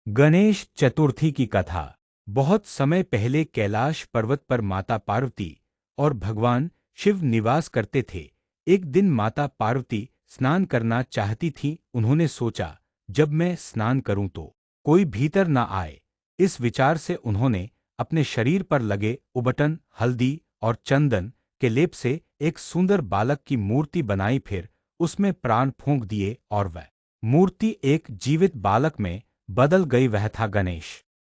गणेश चतुर्थी की कथा। बहुत समय पहले कैलाश पर्वत पर माता पार्वती और भगवान शिव निवास करते थे। एक दिन माता पार्वती स्नान करना चाहती थीं। उन्होंने सोचा, जब मैं स्नान करूं तो कोई भीतर ना आए। इस विचार से उन्होंने अपने शरीर पर लगे उबटन, हल्दी और चंदन के लेप से एक सुंदर बालक की मूर्ति बनाई, फिर उसमें प्राण फूंक दिए और वह मूर्ति एक जीवित बालक में बदल गई। वह था गणेश।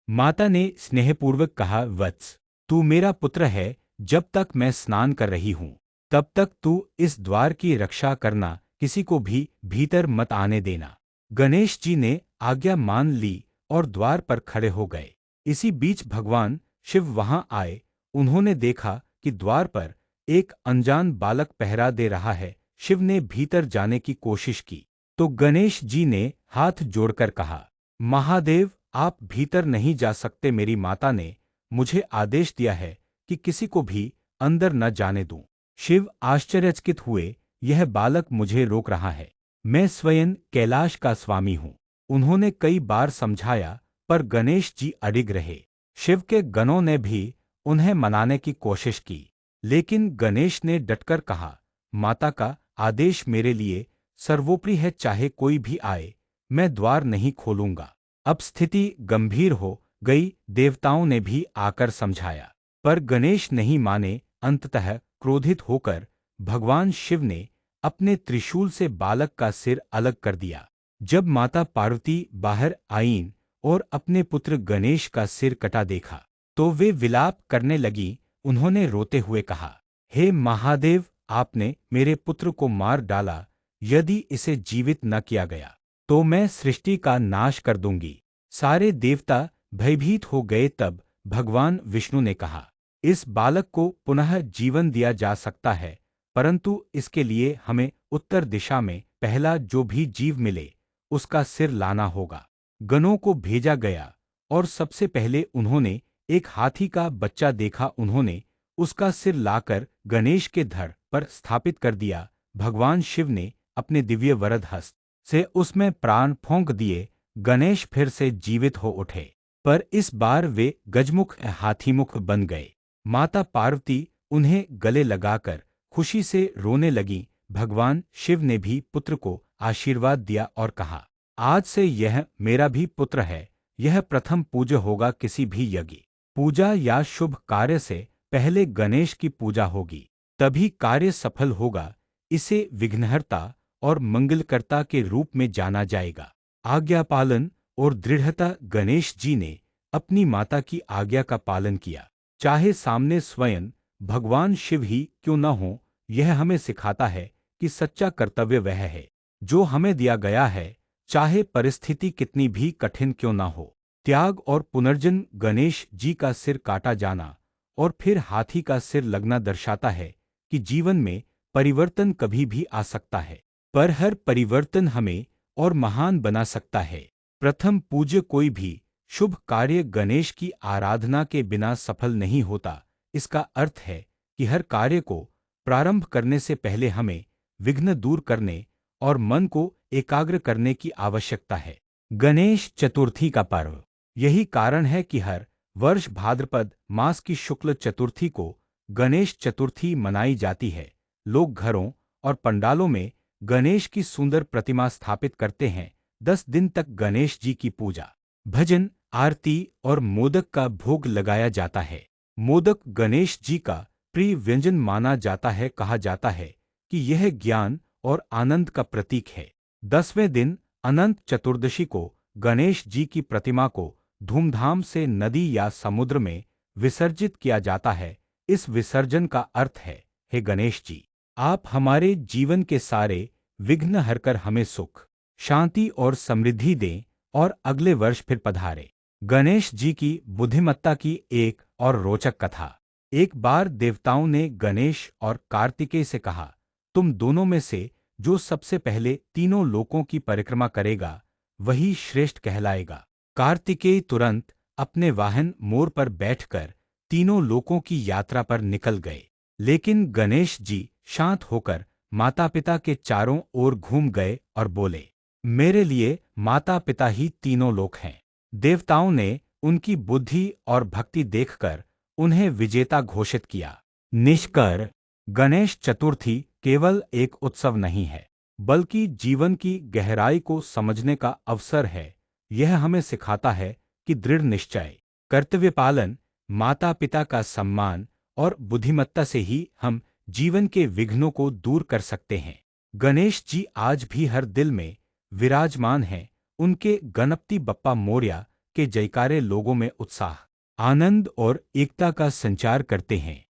माता ने स्नेहपूर्वक कहा, वत्स, तू मेरा पुत्र है। जब तक मैं स्नान कर रही हूं तब तक तू इस द्वार की रक्षा करना, किसी को भी भीतर मत आने देना। गणेश जी ने आज्ञा मान ली और द्वार पर खड़े हो गए। इसी बीच भगवान शिव वहां आए। उन्होंने देखा कि द्वार पर एक अनजान बालक पहरा दे रहा है। शिव ने भीतर जाने की कोशिश की तो गणेश जी ने हाथ जोड़कर कहा, महादेव, आप भीतर नहीं जा सकते। मेरी माता ने मुझे आदेश दिया है कि किसी को भी अंदर न जाने दूं। शिव आश्चर्यचकित हुए, यह बालक मुझे रोक रहा है। मैं स्वयं कैलाश का स्वामी हूं। उन्होंने कई बार समझाया पर गणेश जी अडिग रहे। शिव के गणों ने भी उन्हें मनाने की कोशिश की, लेकिन गणेश ने डटकर कहा, माता का आदेश मेरे लिए सर्वोपरि है। चाहे कोई भी आए, मैं द्वार नहीं खोलूंगा। अब स्थिति गंभीर हो गई। देवताओं ने भी आकर समझाया, पर गणेश नहीं माने। अंततः क्रोधित होकर भगवान शिव ने अपने त्रिशूल से बालक का सिर अलग कर दिया। जब माता पार्वती बाहर आईं और अपने पुत्र गणेश का सिर कटा देखा तो वे विलाप करने लगी। उन्होंने रोते हुए कहा, हे महादेव, आपने मेरे पुत्र को मार डाला। यदि इसे जीवित न किया गया तो मैं सृष्टि का नाश कर दूंगी। सारे देवता भयभीत हो गए। तब भगवान विष्णु ने कहा, इस बालक को पुनः जीवन दिया जा सकता है, परंतु इसके लिए हमें उत्तर दिशा में पहला जो भी जीव मिले उसका सिर लाना होगा। गणों को भेजा गया और सबसे पहले उन्होंने एक हाथी का बच्चा देखा। उन्होंने उसका सिर लाकर गणेश के धड़ पर स्थापित कर दिया। भगवान शिव ने अपने दिव्य वरद हस्त से उसमें प्राण फूंक दिए। गणेश फिर से जीवित हो उठे, पर इस बार वे गजमुख हाथीमुख बन गए। माता पार्वती उन्हें गले लगाकर खुशी से रोने लगी। भगवान शिव ने भी पुत्र को आशीर्वाद दिया और कहा, आज से यह मेरा भी पुत्र है। यह प्रथम पूज्य होगा। किसी भी यज्ञ, पूजा या शुभ कार्य से पहले गणेश की पूजा होगी, तभी कार्य सफल होगा। इसे विघ्नहर्ता और मंगलकर्ता के रूप में जाना जाएगा। आज्ञा पालन और दृढ़ता। गणेश जी ने अपनी माता की आज्ञा का पालन किया, चाहे सामने स्वयं भगवान शिव ही क्यों न हो। यह हमें सिखाता है कि सच्चा कर्तव्य वह है जो हमें दिया गया है, चाहे परिस्थिति कितनी भी कठिन क्यों न हो। त्याग और पुनर्जन्म। गणेश जी का सिर काटा जाना और फिर हाथी का सिर लगना दर्शाता है कि जीवन में परिवर्तन कभी भी आ सकता है, पर हर परिवर्तन हमें और महान बना सकता है। प्रथम पूज्य। कोई भी शुभ कार्य गणेश की आराधना के बिना सफल नहीं होता। इसका अर्थ है कि हर कार्य को प्रारंभ करने से पहले हमें विघ्न दूर करने और मन को एकाग्र करने की आवश्यकता है। गणेश चतुर्थी का पर्व। यही कारण है कि हर वर्ष भाद्रपद मास की शुक्ल चतुर्थी को गणेश चतुर्थी मनाई जाती है। लोग घरों और पंडालों में गणेश की सुंदर प्रतिमा स्थापित करते हैं। 10 दिन तक गणेश जी की पूजा, भजन, आरती और मोदक का भोग लगाया जाता है। मोदक गणेश जी का प्रिय व्यंजन माना जाता है। कहा जाता है कि यह ज्ञान और आनंद का प्रतीक है। 10वें दिन अनंत चतुर्दशी को गणेश जी की प्रतिमा को धूमधाम से नदी या समुद्र में विसर्जित किया जाता है। इस विसर्जन का अर्थ है, हे गणेश जी, आप हमारे जीवन के सारे विघ्न हरकर हमें सुख, शांति और समृद्धि दें और अगले वर्ष फिर पधारे। गणेश जी की बुद्धिमत्ता की एक और रोचक कथा। एक बार देवताओं ने गणेश और कार्तिकेय से कहा, तुम दोनों में से जो सबसे पहले तीनों लोकों की परिक्रमा करेगा वही श्रेष्ठ कहलाएगा। कार्तिकेय तुरंत अपने वाहन मोर पर बैठकर तीनों लोकों की यात्रा पर निकल गए, लेकिन गणेश जी शांत होकर माता पिता के चारों ओर घूम गए और बोले, मेरे लिए माता पिता ही तीनों लोक हैं। देवताओं ने उनकी बुद्धि और भक्ति देखकर उन्हें विजेता घोषित किया। निष्कर गणेश चतुर्थी केवल एक उत्सव नहीं है, बल्कि जीवन की गहराई को समझने का अवसर है। यह हमें सिखाता है कि दृढ़ निश्चय, कर्तव्य पालन, माता पिता का सम्मान और बुद्धिमत्ता से ही हम जीवन के विघ्नों को दूर कर सकते हैं। गणेश जी आज भी हर दिल में विराजमान हैं। उनके गणपति बप्पा मोरया के जयकारे लोगों में उत्साह, आनंद और एकता का संचार करते हैं।